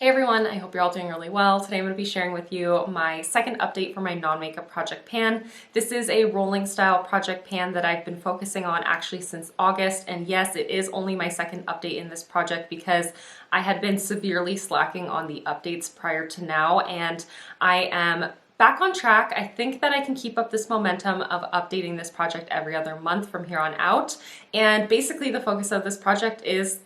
Hey everyone, I hope you're all doing really well. Today I'm going to be sharing with you my second update for my non-makeup project pan. This is a rolling style project pan that I've been focusing on actually since August, and yes, it is only my second update in this project because I had been severely slacking on the updates prior to now, and I am back on track. I think that I can keep up this momentum of updating this project every other month from here on out, and basically the focus of this project is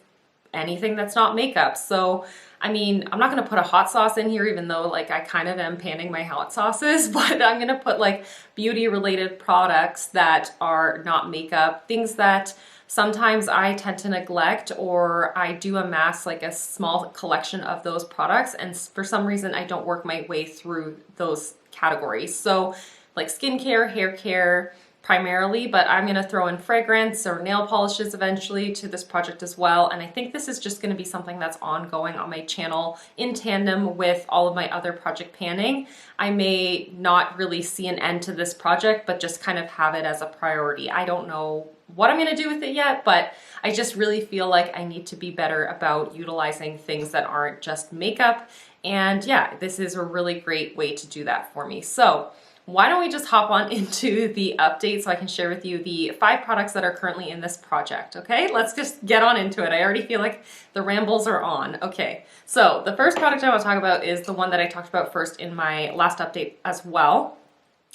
anything that's not makeup. So I mean, I'm not gonna put a hot sauce in here, even though like I kind of am panning my hot sauces, but I'm gonna put like beauty related products that are not makeup, things that sometimes I tend to neglect, or I do amass like a small collection of those products, and for some reason I don't work my way through those categories. So like skincare, hair care, primarily, but I'm going to throw in fragrance or nail polishes eventually to this project as well. And I think this is just going to be something that's ongoing on my channel in tandem with all of my other project panning. I may not really see an end to this project, but just kind of have it as a priority. I don't know what I'm going to do with it yet, but I just really feel like I need to be better about utilizing things that aren't just makeup. And yeah, this is a really great way to do that for me. So why don't we just hop on into the update so I can share with you the 5 products that are currently in this project, okay? Let's just get on into it. I already feel like the rambles are on. Okay, so the first product I want to talk about is the one that I talked about first in my last update as well.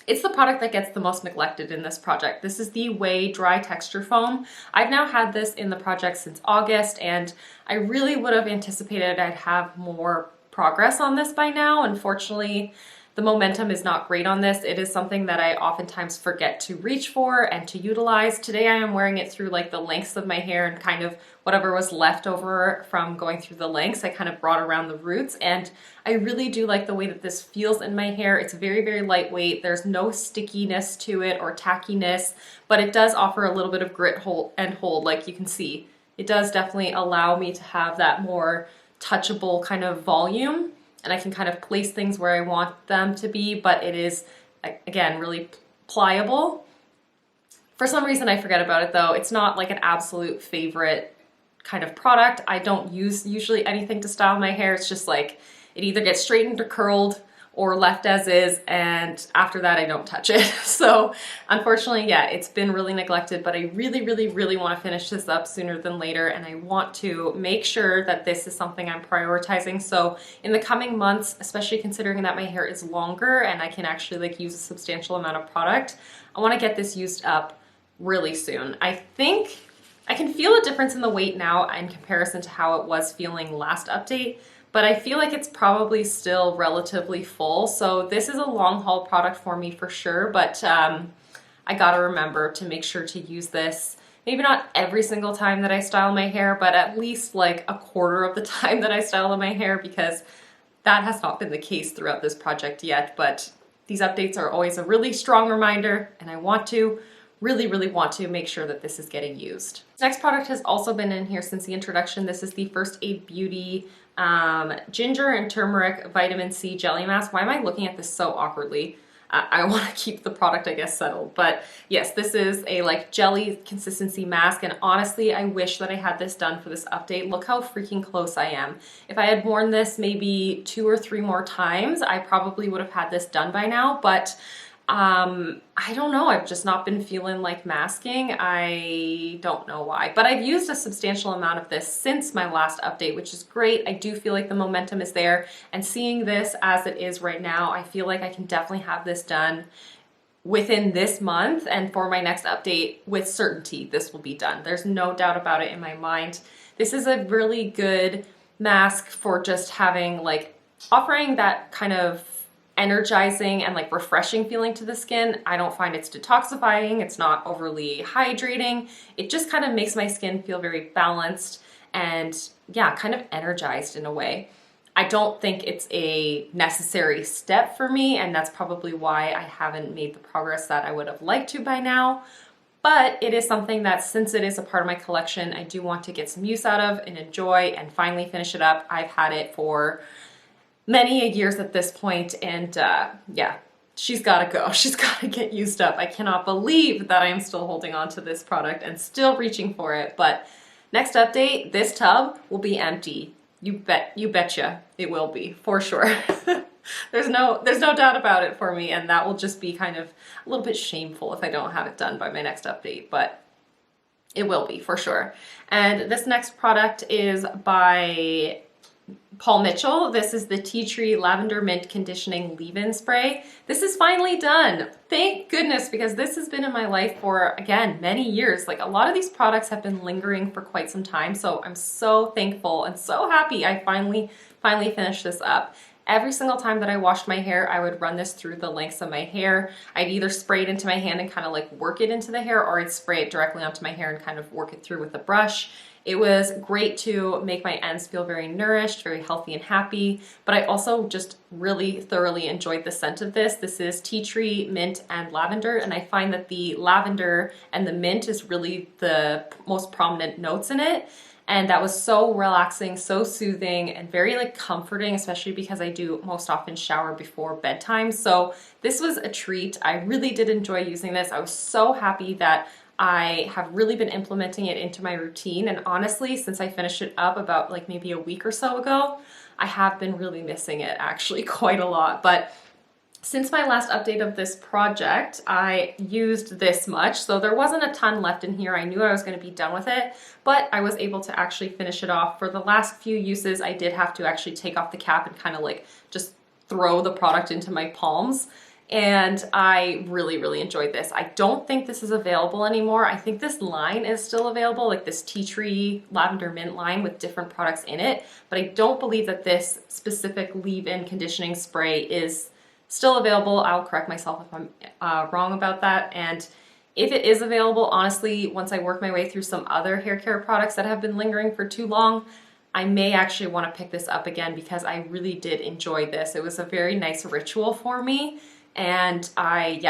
It's the product that gets the most neglected in this project. This is the Ouai Dry Texture Foam. I've now had this in the project since August, and I really would have anticipated I'd have more progress on this by now. Unfortunately, the momentum is not great on this. It is something that I oftentimes forget to reach for and to utilize. Today I am wearing it through like the lengths of my hair, and kind of whatever was left over from going through the lengths, I kind of brought around the roots, and I really do like the way that this feels in my hair. It's very, very lightweight. There's no stickiness to it or tackiness, but it does offer a little bit of grit and hold, like you can see. It does definitely allow me to have that more touchable kind of volume, and I can kind of place things where I want them to be, but it is, again, really pliable. For some reason I forget about it though. It's not like an absolute favorite kind of product. I don't use usually anything to style my hair. It's just like, it either gets straightened or curled or left as is, and after that I don't touch it. So unfortunately, yeah, it's been really neglected, but I really, really, really want to finish this up sooner than later, and I want to make sure that this is something I'm prioritizing. So in the coming months, especially considering that my hair is longer and I can actually like use a substantial amount of product, I want to get this used up really soon. I think I can feel a difference in the weight now in comparison to how it was feeling last update, but I feel like it's probably still relatively full. So this is a long haul product for me for sure, but I gotta remember to make sure to use this, maybe not every single time that I style my hair, but at least like a quarter of the time that I style my hair, because that has not been the case throughout this project yet. But these updates are always a really strong reminder, and I want to really want to make sure that this is getting used. This next product has also been in here since the introduction. This is the First Aid Beauty Ginger and Turmeric Vitamin C Jelly Mask. Why am I looking at this so awkwardly? I want to keep the product, I guess, settled. But yes, this is a like jelly consistency mask, and honestly, I wish that I had this done for this update. Look how freaking close I am. If I had worn this maybe 2 or 3 more times, I probably would have had this done by now, but I don't know. I've just not been feeling like masking. I don't know why, but I've used a substantial amount of this since my last update, which is great. I do feel like the momentum is there, and seeing this as it is right now, I feel like I can definitely have this done within this month, and for my next update with certainty this will be done. There's no doubt about it in my mind. This is a really good mask for just having like offering that kind of energizing and like refreshing feeling to the skin. I don't find it's detoxifying, it's not overly hydrating. It just kind of makes my skin feel very balanced and yeah, kind of energized in a way. I don't think it's a necessary step for me, and that's probably why I haven't made the progress that I would have liked to by now. But it is something that, since it is a part of my collection, I do want to get some use out of and enjoy and finally finish it up. I've had it for many years at this point, and yeah, she's gotta go. She's gotta get used up. I cannot believe that I am still holding on to this product and still reaching for it. But next update, this tub will be empty. you betcha it will be, for sure. There's no doubt about it for me, and that will just be kind of a little bit shameful if I don't have it done by my next update, but it will be for sure. And this next product is by Paul Mitchell. This is the Tea Tree Lavender Mint Conditioning Leave-In Spray. This is finally done. Thank goodness, because this has been in my life for, again, many years. Like, a lot of these products have been lingering for quite some time, so I'm so thankful and so happy I finally finished this up. Every single time that I washed my hair, I would run this through the lengths of my hair. I'd either spray it into my hand and kind of like work it into the hair, or I'd spray it directly onto my hair and kind of work it through with a brush. It was great to make my ends feel very nourished, very healthy and happy, but I also just really thoroughly enjoyed the scent of this. This is tea tree, mint, and lavender, and I find that the lavender and the mint is really the most prominent notes in it. And that was so relaxing, so soothing, and very like comforting, especially because I do most often shower before bedtime. So this was a treat. I really did enjoy using this. I was so happy that I have really been implementing it into my routine. And honestly, since I finished it up about like maybe a week or so ago, I have been really missing it actually quite a lot. But since my last update of this project, I used this much, so there wasn't a ton left in here. I knew I was going to be done with it, but I was able to actually finish it off. For the last few uses, I did have to actually take off the cap and kind of like just throw the product into my palms, and I really enjoyed this. I don't think this is available anymore. I think this line is still available, like this tea tree lavender mint line with different products in it, but I don't believe that this specific leave-in conditioning spray is still available. I'll correct myself if I'm wrong about that. And if it is available, honestly, once I work my way through some other hair care products that have been lingering for too long, I may actually want to pick this up again, because I really did enjoy this. It was a very nice ritual for me, and I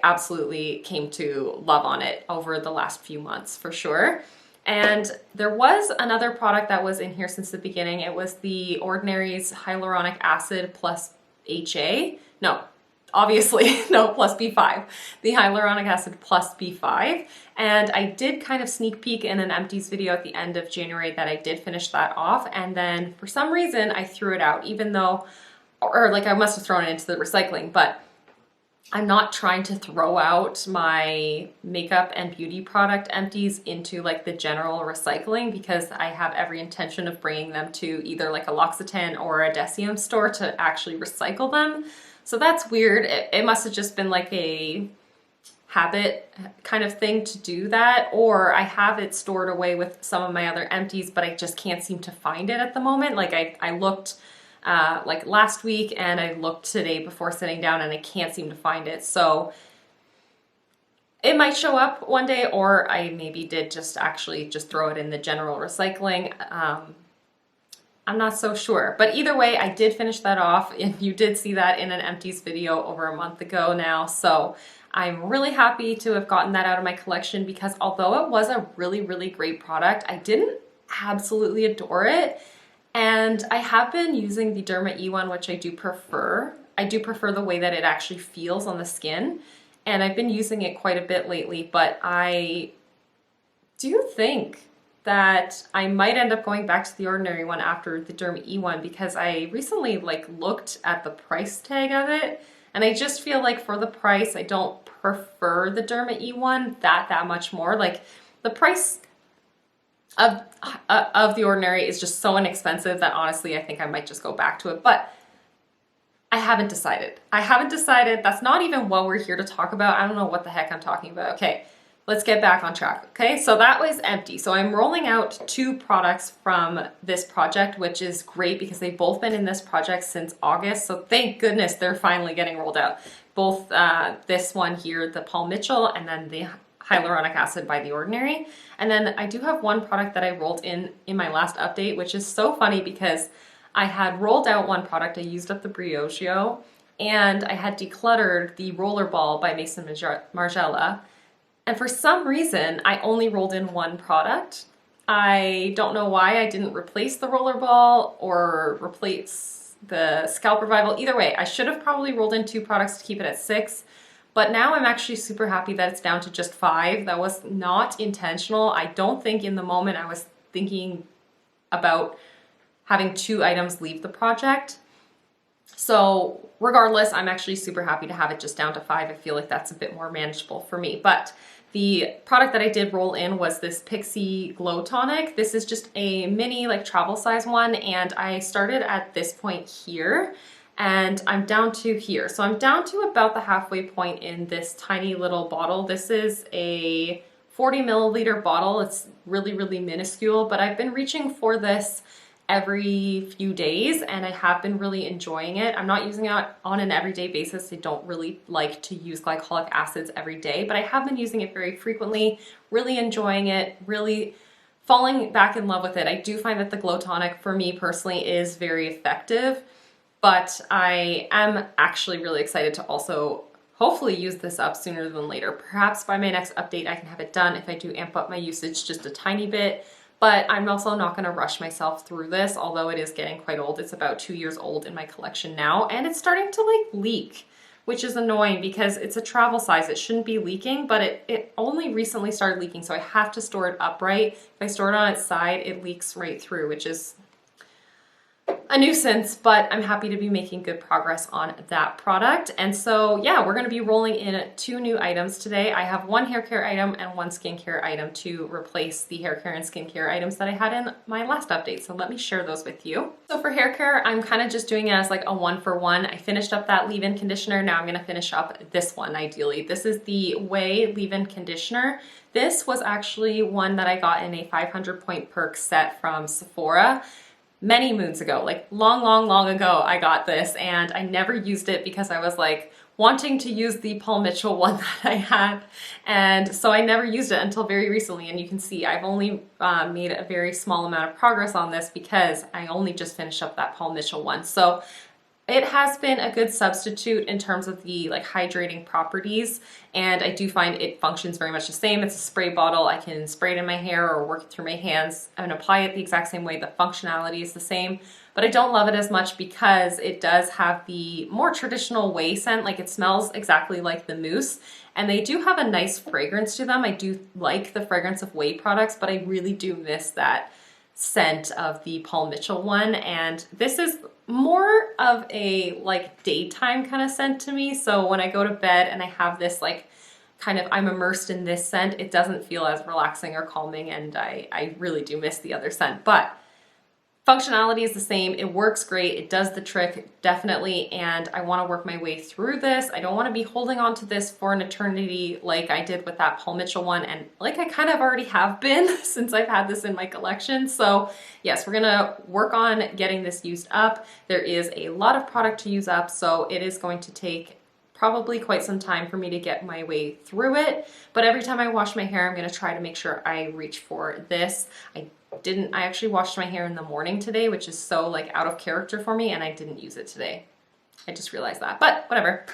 absolutely came to love on it over the last few months for sure. And there was another product that was in here since the beginning. It was the Ordinary's Hyaluronic Acid plus HA. No, obviously, no, plus B5. The Hyaluronic Acid plus B5. And I did kind of sneak peek in an empties video at the end of January that I did finish that off. And then for some reason, I threw it out, even though, or like I must have thrown it into the recycling, but I'm not trying to throw out my makeup and beauty product empties into like the general recycling, because I have every intention of bringing them to either like a L'Occitane or a Deciem store to actually recycle them. So that's weird. It must have just been like a habit kind of thing to do that, or I have it stored away with some of my other empties, but I just can't seem to find it at the moment. Like I looked like last week, and I looked today before sitting down, and I can't seem to find it. So it might show up one day, or I maybe did just actually just throw it in the general recycling. I'm not so sure, but either way, I did finish that off, and you did see that in an empties video over a month ago now. So I'm really happy to have gotten that out of my collection, because although it was a really great product, I didn't absolutely adore it. And I have been using the Derma E one, which I do prefer. I do prefer the way that it actually feels on the skin, and I've been using it quite a bit lately, but I do think that I might end up going back to the Ordinary one after the Derma E one, because I recently like looked at the price tag of it, and I just feel like for the price, I don't prefer the Derma E one that much more. Like, the price of the Ordinary is just so inexpensive that honestly I think I might just go back to it, but I haven't decided. That's not even what we're here to talk about. I don't know what the heck I'm talking about. Okay, let's get back on track. Okay, so that was empty. So I'm rolling out 2 products from this project, which is great because they've both been in this project since August. So thank goodness they're finally getting rolled out. Both this one here, the Paul Mitchell, and then the Hyaluronic Acid by The Ordinary. And then I do have one product that I rolled in my last update, which is so funny because I had rolled out one product. I used up the Briogeo, and I had decluttered the Rollerball by Maison Margiela. And for some reason, I only rolled in one product. I don't know why I didn't replace the Rollerball or replace the Scalp Revival. Either way, I should have probably rolled in 2 products to keep it at 6. But now I'm actually super happy that it's down to just 5. That was not intentional. I don't think in the moment I was thinking about having 2 items leave the project. So regardless, I'm actually super happy to have it just down to 5. I feel like that's a bit more manageable for me. But the product that I did roll in was this Pixie Glow Tonic. This is just a mini like travel size one, and I started at this point here and I'm down to here. So I'm down to about the halfway point in this tiny little bottle. This is a 40 milliliter bottle. It's really, really minuscule, but I've been reaching for this every few days and I have been really enjoying it. I'm not using it on an everyday basis. I don't really like to use glycolic acids every day, but I have been using it very frequently, really enjoying it, really falling back in love with it. I do find that the Glow Tonic for me personally is very effective, but I am actually really excited to also hopefully use this up sooner than later. Perhaps by my next update I can have it done if I do amp up my usage just a tiny bit. But I'm also not going to rush myself through this, although it is getting quite old. It's about 2 years old in my collection now, and it's starting to like leak, which is annoying because it's a travel size. It shouldn't be leaking, but it only recently started leaking, so I have to store it upright. If I store it on its side, it leaks right through, which is a nuisance, but I'm happy to be making good progress on that product. And so yeah, we're going to be rolling in 2 new items today. I have 1 hair care item and 1 skincare item to replace the hair care and skincare items that I had in my last update. So let me share those with you. So for hair care, I'm kind of just doing it as like a 1-for-1. I finished up that leave-in conditioner. Now I'm going to finish up this one ideally. This is the Ouai leave-in conditioner. This was actually one that I got in a 500 point perk set from Sephora. Many moons ago, like long ago, I got this and I never used it because I was like wanting to use the Paul Mitchell one that I had. And so I never used it until very recently. And you can see I've only made a very small amount of progress on this because I only just finished up that Paul Mitchell one. So it has been a good substitute in terms of the like hydrating properties, and I do find it functions very much the same. It's a spray bottle. I can spray it in my hair or work it through my hands and apply it the exact same way. The functionality is the same, but I don't love it as much because it does have the more traditional Ouai scent. Like it smells exactly like the mousse, and they do have a nice fragrance to them. I do like the fragrance of Ouai products, but I really do miss that scent of the Paul Mitchell one. And this is more of a like daytime kind of scent to me. So when I go to bed and I have this like kind of, I'm immersed in this scent, it doesn't feel as relaxing or calming, and I really do miss the other scent. But functionality is the same. It works great. It does the trick, definitely. And I want to work my way through this. I don't want to be holding on to this for an eternity like I did with that Paul Mitchell one. And like I kind of already have been since I've had this in my collection. So yes, we're going to work on getting this used up. There is a lot of product to use up, so it is going to take probably quite some time for me to get my way through it. But every time I wash my hair, I'm going to try to make sure I reach for this. I actually washed my hair in the morning today, which is so like out of character for me, and I didn't use it today. I just realized that, but whatever.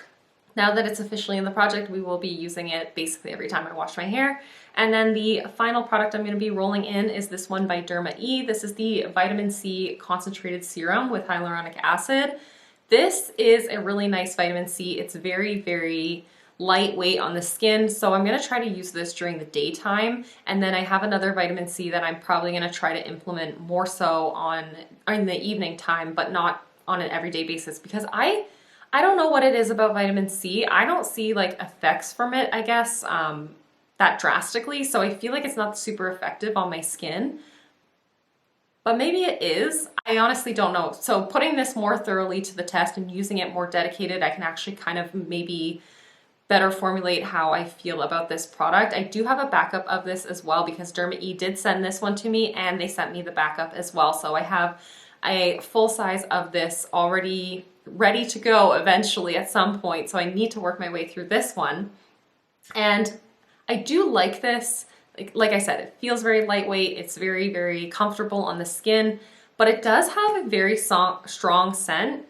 Now that it's officially in the project, we will be using it basically every time I wash my hair. And then the final product I'm going to be rolling in is this one by Derma E. This is the Vitamin C Concentrated Serum with Hyaluronic Acid. This is a really nice vitamin C. It's very, very lightweight on the skin, so I'm going to try to use this during the daytime. And then I have another vitamin C that I'm probably going to try to implement more so in the evening time, but not on an everyday basis, because I don't know what it is about vitamin C. I don't see like effects from it, I guess, that drastically. So I feel like it's not super effective on my skin, but maybe it is. I honestly don't know. So putting this more thoroughly to the test and using it more dedicated, I can actually kind of maybe better formulate how I feel about this product. I do have a backup of this as well because Derma E did send this one to me and they sent me the backup as well. So I have a full size of this already ready to go eventually at some point. So I need to work my way through this one. And I do like this. Like I said, it feels very lightweight. It's very, very comfortable on the skin, but it does have a very strong scent.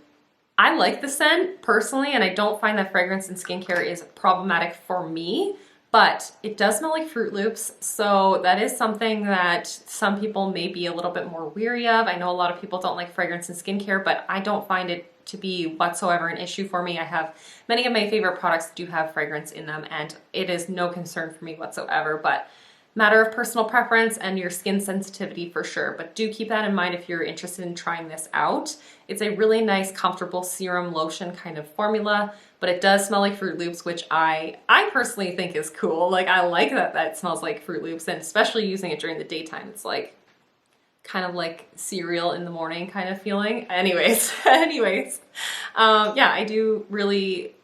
I like the scent personally, and I don't find that fragrance in skincare is problematic for me, but it does smell like Fruit Loops. So that is something that some people may be a little bit more weary of. I know a lot of people don't like fragrance in skincare, but I don't find it to be whatsoever an issue for me. I have many of my favorite products do have fragrance in them, and it is no concern for me whatsoever. But matter of personal preference and your skin sensitivity for sure, but do keep that in mind if you're interested in trying this out. It's a really nice, comfortable serum lotion kind of formula, but it does smell like Fruit Loops, which I personally think is cool. Like, I like that that smells like Fruit Loops, and especially using it during the daytime. It's like kind of like cereal in the morning kind of feeling. Anyways, yeah, I do really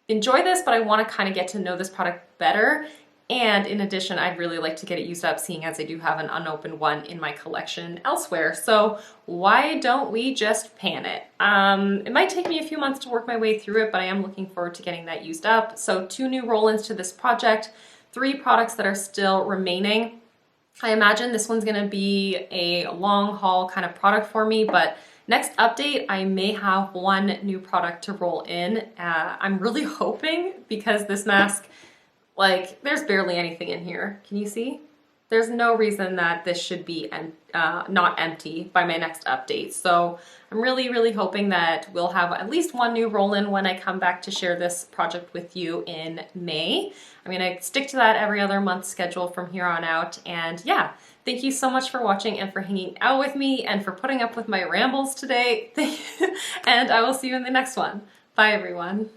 enjoy this, but I want to kind of get to know this product better. And in addition, I'd really like to get it used up, seeing as I do have an unopened one in my collection elsewhere. So why don't we just pan it? It might take me a few months to work my way through it, but I am looking forward to getting that used up. So 2 new roll-ins to this project, 3 products that are still remaining. I imagine this one's gonna be a long haul kind of product for me, but next update, I may have 1 new product to roll in. I'm really hoping, because this mask, like, there's barely anything in here. Can you see? There's no reason that this should be not empty by my next update. So I'm really hoping that we'll have at least 1 new roll-in when I come back to share this project with you in May. I'm gonna stick to that every other month schedule from here on out. And yeah, thank you so much for watching and for hanging out with me and for putting up with my rambles today. And I will see you in the next one. Bye, everyone.